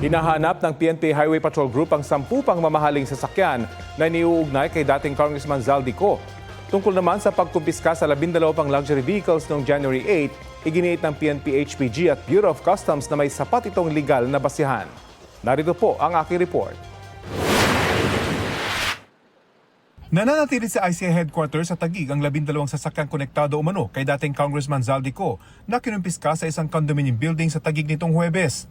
Hinahanap ng PNP Highway Patrol Group ang 10 pang mamahaling sasakyan na iniuugnay kay dating Congressman Zaldico. Tungkol naman sa pagkumpiska sa 12 pang luxury vehicles noong January 8, iginiit ng PNP HPG at Bureau of Customs na may sapat itong legal na basihan. Narito po ang aking report. Nananatili sa ICI headquarters sa Taguig ang 12 sasakyang konektado umano kay dating Congressman Zaldico na kinumpiska sa isang condominium building sa Taguig nitong Huwebes.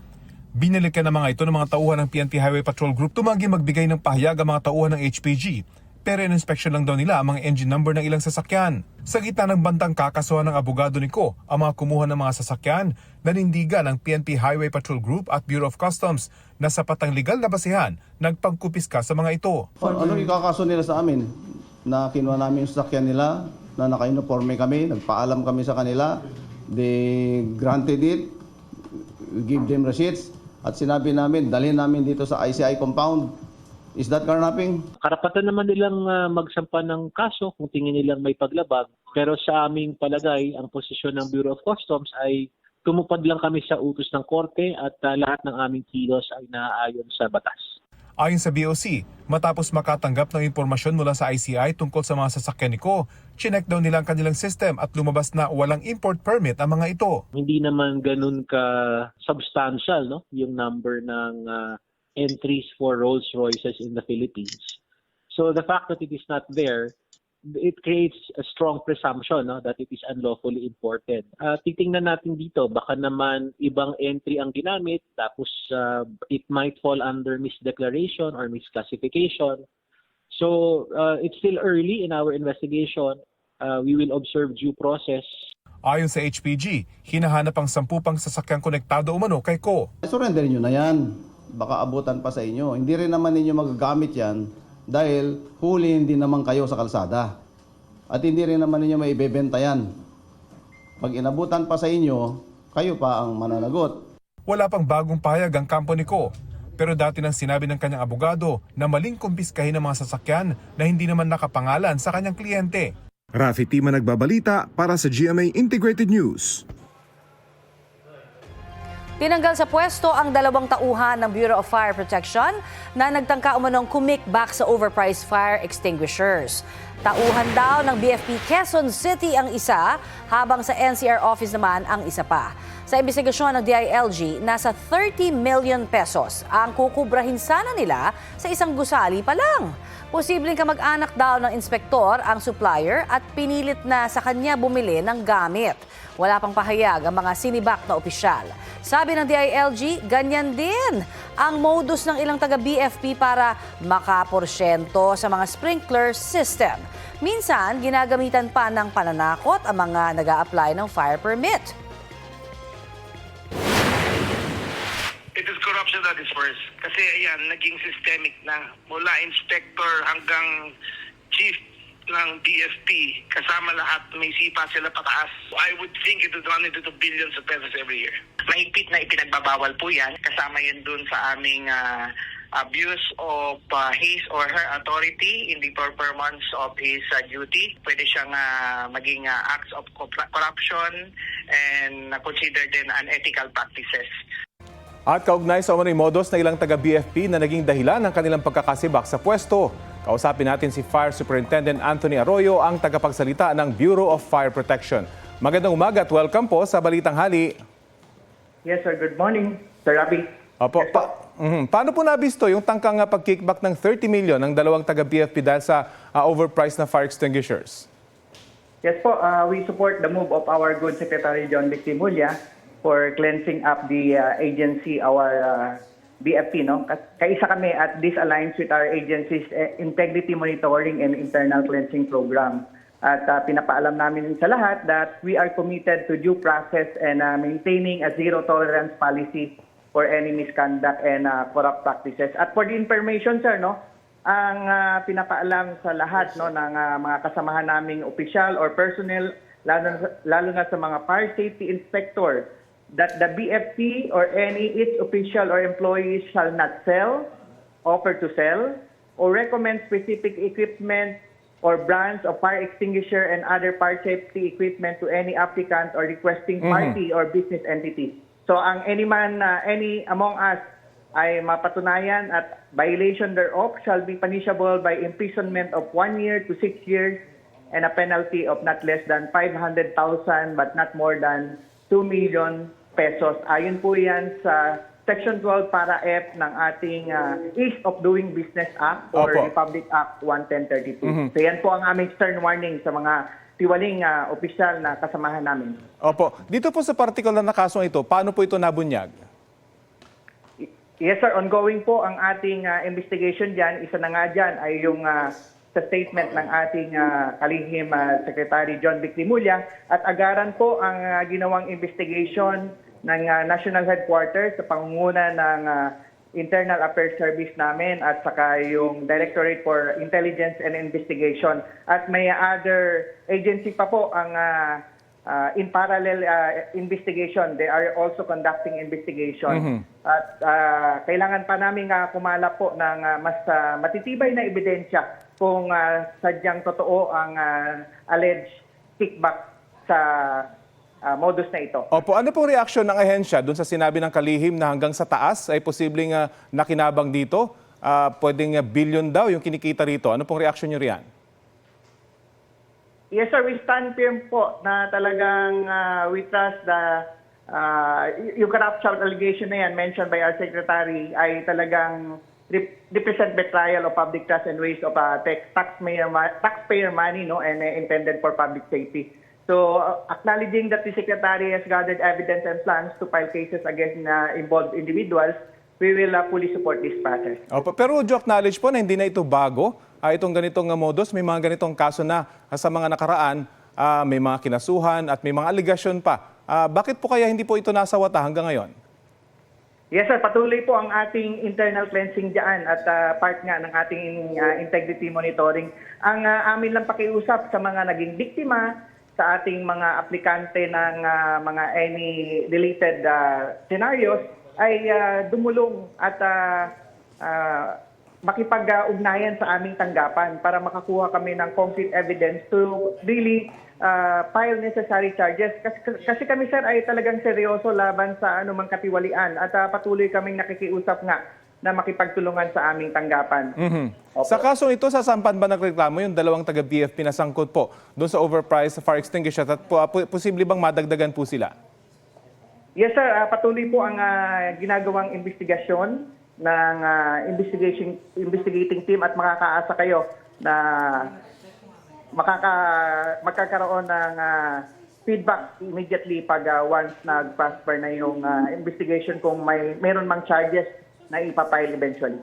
Binalikan na mga ito ng mga tauhan ng PNP Highway Patrol Group tumanggi magbigay ng pahayag ang mga tauhan ng HPG. Pero in-inspection lang daw nila ang mga engine number ng ilang sasakyan. Sa gitna ng bantang kakasuhan ng abogado ni Ko, ang mga kumuha ng mga sasakyan nanindigan ng PNP Highway Patrol Group at Bureau of Customs na sapat ang legal na basihan nagpangkupiska sa mga ito. Ano ikakaso nila sa amin? Na kinuha namin yung sasakyan nila, na naka-uniforme kami, nagpaalam kami sa kanila, they granted it, we give them receipts, at sinabi namin, dalhin namin dito sa ICI compound. Is that carnapping? Karapatan naman nilang magsampa ng kaso kung tingin nilang may paglabag. Pero sa aming palagay, ang posisyon ng Bureau of Customs ay tumupad lang kami sa utos ng korte at lahat ng aming kilos ay naaayon sa batas. Ayon sa BOC, matapos makatanggap ng impormasyon mula sa ICI tungkol sa mga sasakyan ni Ko, chinek daw nila ang kanilang system at lumabas na walang import permit ang mga ito. Hindi naman ganun ka-substantial yung number ng entries for Rolls-Royces in the Philippines. So the fact that it is not there, it creates a strong presumption that it is unlawfully imported. Titingnan natin dito, baka naman ibang entry ang ginamit, tapos it might fall under misdeclaration or misclassification. So it's still early in our investigation. We will observe due process. Ayon sa HPG, hinahanap ang 10 pang sasakyang konektado umano kay Ko. Surrender nyo na yan. Baka abutan pa sa inyo. Hindi rin naman ninyo magagamit yan dahil huli hindi naman kayo sa kalsada. At hindi rin naman ninyo may ibebenta yan. Pag inabutan pa sa inyo, kayo pa ang mananagot. Wala pang bagong pahayag ang kampo ni Ko. Pero dati nang sinabi ng kanyang abogado na maling kumpiskahin ang mga sasakyan na hindi naman nakapangalan sa kanyang kliyente. Rafi Tima nagbabalita para sa GMA Integrated News. Tinanggal sa pwesto ang 2 tauhan ng Bureau of Fire Protection na nagtangka umanong kumikback sa overpriced fire extinguishers. Tauhan daw ng BFP Quezon City ang isa, habang sa NCR office naman ang isa pa. Sa investigasyon ng DILG, nasa 30 million pesos ang kukubrahin sana nila sa isang gusali pa lang. Posibleng kamag-anak daw ng inspektor ang supplier at pinilit na sa kanya bumili ng gamit. Wala pang pahayag ang mga sinibak na opisyal. Sabi ng DILG, ganyan din ang modus ng ilang taga-BFP para makaporsyento sa mga sprinkler system. Minsan, ginagamitan pa ng pananakot ang mga nag-a-apply ng fire permit. It is corruption that is worse. Kasi ayan, naging systemic na. Mula inspector hanggang chief ng BFP, kasama lahat, may sipa sila pataas. I would think it would run into the billions of pesos every year. Mahigpit na ipinagbabawal po yan. Kasama yun dun sa aming abuse of his or her authority in the performance of his duty. Pwede siyang maging acts of corruption and considered then unethical practices. At kaugnay sa umano'y modus na ilang taga-BFP na naging dahilan ng kanilang pagkakasibak sa pwesto. Kausapin natin si Fire Superintendent Anthony Arroyo, ang tagapagsalita ng Bureau of Fire Protection. Magandang umaga at welcome po sa Balitang Hali. Yes sir, good morning, Sir Rafi. Opo, paano po nabisto yung tangkang pag-kickback ng 30 million ng 2 taga-BFP dahil sa overpriced na fire extinguishers? Yes po, we support the move of our good Secretary John Victimulya for cleansing up the agency, our BFP. Kaisa kami at this aligns with our agency's integrity monitoring and internal cleansing program. At pinapaalam namin sa lahat that we are committed to due process and maintaining a zero tolerance policy for any misconduct and corrupt practices. At for the information, sir, ang pinapaalam sa lahat ng mga kasamahan naming opisyal or personnel, lalo na sa mga fire safety inspector, that the BFP or any its official or employees shall not sell, offer to sell, or recommend specific equipment or brands of fire extinguisher and other fire safety equipment to any applicant or requesting party or business entity. So ang any among us ay mapatunayan at violation thereof shall be punishable by imprisonment of 1 year to 6 years and a penalty of not less than 500,000 but not more than 2 million pesos. Ayon po yan sa Section 12 para F ng ating Ease of Doing Business Act or Opo. Republic Act 1132. So yan po ang aming stern warning sa mga tiwaling opisyal na kasamahan namin. Opo. Dito po sa particular na kasong ito, paano po ito nabunyag? Yes sir, ongoing po ang ating investigation dyan. Isa na nga dyan ay yung sa statement ng ating kalihim Secretary John Vic Rimulya at agaran po ang ginawang investigation ng National Headquarters sa pangunguna ng Internal Affairs Service namin at saka yung Directorate for Intelligence and Investigation. At may other agency pa po ang in parallel investigation. They are also conducting investigation. At kailangan pa namin kumalap po ng mas matitibay na ebidensya kung sadyang totoo ang alleged kickback sa modus na ito. Opo, ano pong reaksyon ng ahensya doon sa sinabi ng kalihim na hanggang sa taas ay posibleng nakinabang dito? Pwedeng billion daw yung kinikita rito. Ano pong reaksyon nyo riyan? Yes sir, we stand firm po na talagang we trust the yung corruption allegation na yan mentioned by our secretary ay talagang represent betrayal of public trust and waste of taxpayer money and intended for public safety. So acknowledging that the secretary has gathered evidence and plans to file cases against involved individuals, we will fully support this process. Opo, pero would you acknowledge po na hindi na ito bago? Itong ganitong modus, may mga ganitong kaso na sa mga nakaraan, may mga kinasuhan at may mga aligasyon pa. Bakit po kaya hindi po ito nasa wata hanggang ngayon? Yes sir, patuloy po ang ating internal cleansing dyan at part nga ng ating integrity monitoring. Ang amin lang pakiusap sa mga naging biktima, sa ating mga aplikante ng mga any related scenarios ay dumulong at makipag-ugnayan sa aming tanggapan para makakuha kami ng concrete evidence to really file necessary charges. Kasi kami sir ay talagang seryoso laban sa anumang katiwalian at patuloy kaming nakikiusap nga na makipagtulungan sa aming tanggapan. Sa kasong ito, sasampan ba nagreklamo yung dalawang taga-BFP na sangkot po doon sa overpriced fire extinguisher at posible bang madagdagan po sila? Yes sir, patuloy po ang ginagawang investigasyon ng investigating team at makakaasa kayo na magkakaroon ng feedback immediately pag once nag-prosper na yung investigation kung mayroon mang charges na ipapile eventually.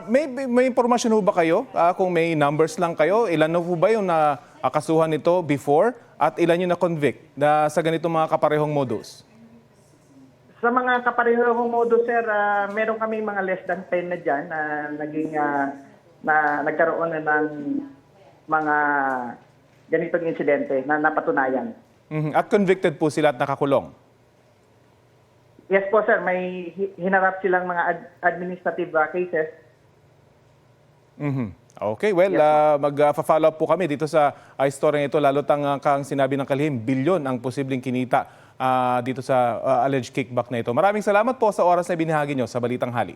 May impormasyon ho ba kayo? Kung may numbers lang kayo, ilan na po ba yung nakasuhan nito before at ilan yung na-convict na sa ganitong mga kaparehong modus? Sa mga kaparehong modus, sir, meron kami mga less than 10 na dyan na nagkaroon na ng mga ganitong insidente na napatunayan. At convicted po sila at nakakulong? Yes po, sir. May hinarap silang mga administrative cases. Okay, well, mag-follow up po kami dito sa story ito, lalo kang sinabi ng kalihim, bilyon ang posibleng kinita dito sa alleged kickback na ito. Maraming salamat po sa oras na binahagi nyo sa Balitang Hali.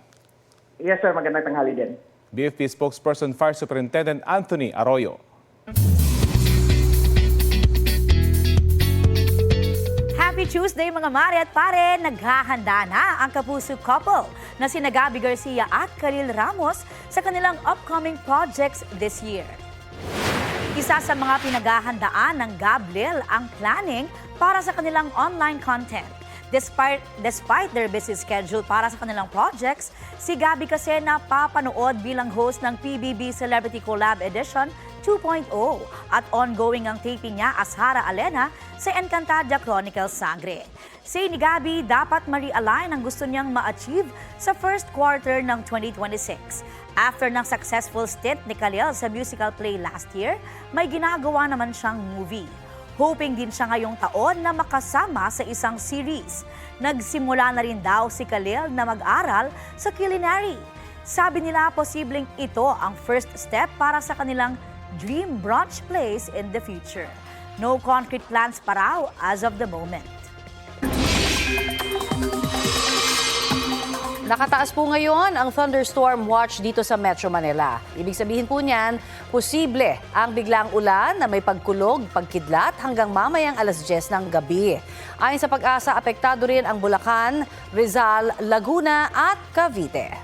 Yes, sir. Magandang tanghali din. BFP spokesperson Fire Superintendent Anthony Arroyo. Happy Tuesday mga mare at pare! Naghahanda na ang kapuso couple na sina Gabby Garcia at Khalil Ramos sa kanilang upcoming projects this year. Isa sa mga pinaghahandaan ng Gablil ang planning para sa kanilang online content. Despite their busy schedule para sa kanilang projects, si Gabby kasi napapanood bilang host ng PBB Celebrity Collab Edition 2.0 at ongoing ang taping niya as Hara Alena sa Encantadia Chronicles Sangre. Say ni Gabby, dapat ma-realign ang gusto niyang ma-achieve sa first quarter ng 2026. After ng successful stint ni Khalil sa musical play last year, may ginagawa naman siyang movie. Hoping din siya ngayong taon na makasama sa isang series. Nagsimula na rin daw si Khalil na mag-aral sa culinary. Sabi nila posibleng ito ang first step para sa kanilang dream brunch place in the future. No concrete plans pa raw as of the moment. Nakataas po ngayon ang thunderstorm watch dito sa Metro Manila. Ibig sabihin po niyan, posible ang biglang ulan na may pagkulog, pagkidlat hanggang mamayang alas 10 ng gabi. Ayon sa Pag-asa, apektado rin ang Bulacan, Rizal, Laguna at Cavite.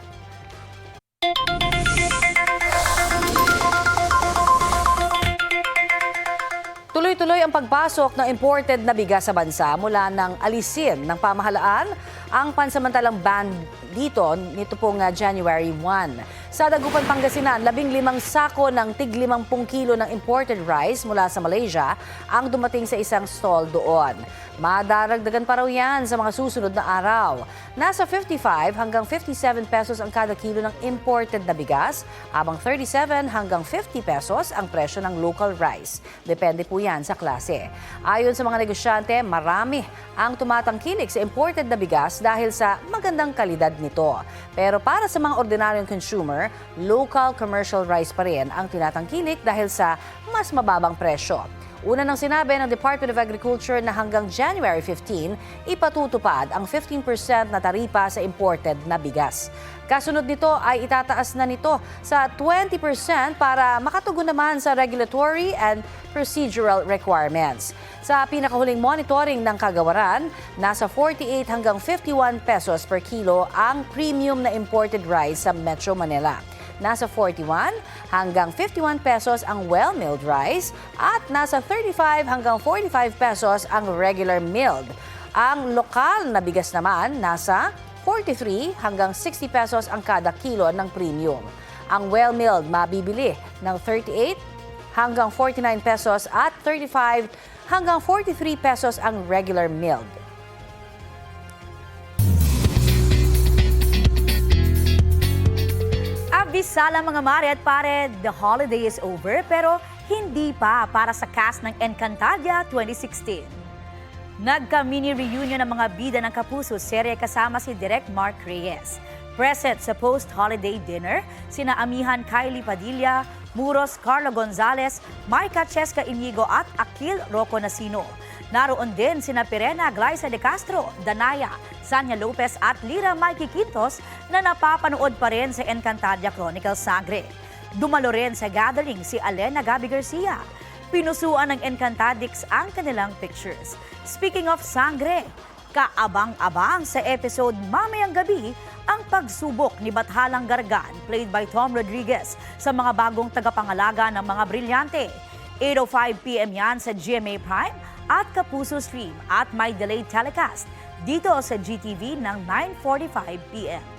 Tuloy-tuloy ang pagpasok ng imported na bigas sa bansa mula nang alisin ng pamahalaan ang pansamantalang ban dito nito pong January 1. Sa Dagupan, Pangasinan, 15 sako ng tig 50 kilo ng imported rice mula sa Malaysia ang dumating sa isang stall doon. Madaragdagan pa raw yan sa mga susunod na araw. Nasa 55 hanggang 57 pesos ang kada kilo ng imported na bigas, habang 37 hanggang 50 pesos ang presyo ng local rice. Depende po yan sa klase. Ayon sa mga negosyante, marami ang tumatangkilik sa imported na bigas dahil sa magandang kalidad nito. Pero para sa mga ordinaryong consumer, local commercial rice pa rin ang tinatangkilik dahil sa mas mababang presyo. Una nang sinabi ng Department of Agriculture na hanggang January 15, ipatutupad ang 15% na taripa sa imported na bigas. Kasunod nito ay itataas na nito sa 20% para makatugon naman sa regulatory and procedural requirements. Sa pinakahuling monitoring ng kagawaran, nasa 48 hanggang 51 pesos per kilo ang premium na imported rice sa Metro Manila. Nasa 41 hanggang 51 pesos ang well-milled rice at nasa 35 hanggang 45 pesos ang regular milled. Ang lokal na bigas naman nasa 43 hanggang 60 pesos ang kada kilo ng premium. Ang well-milled mabibili ng 38 hanggang 49 pesos at 35 hanggang 43 pesos ang regular milled. Abisala mga mare at pare, the holiday is over pero hindi pa para sa cast ng Encantadia 2016. Nagka-mini reunion ng mga bida ng Kapuso serye kasama si Direk Mark Reyes. Present sa post-holiday dinner, sina Amihan Kylie Padilla, Muros Carlo Gonzalez, Marika Cheska Inigo at Akil Rocco Nasino. Naroon din sina Pirena Glyza de Castro, Danaya, Sanya Lopez at Lira Mikey Quintos na napapanood pa rin sa Encantadia Chronicles Sagre. Dumalo rin sa gathering si Alena Gabi Garcia. Pinusuan ng Encantadix ang kanilang pictures. Speaking of Sangre, kaabang-abang sa episode mamayang gabi ang pagsubok ni Bathalang Gargan played by Tom Rodriguez sa mga bagong tagapangalaga ng mga brilyante. 8:05 p.m. yan sa GMA Prime at Kapuso Stream at may delayed telecast dito sa GTV ng 9:45 p.m.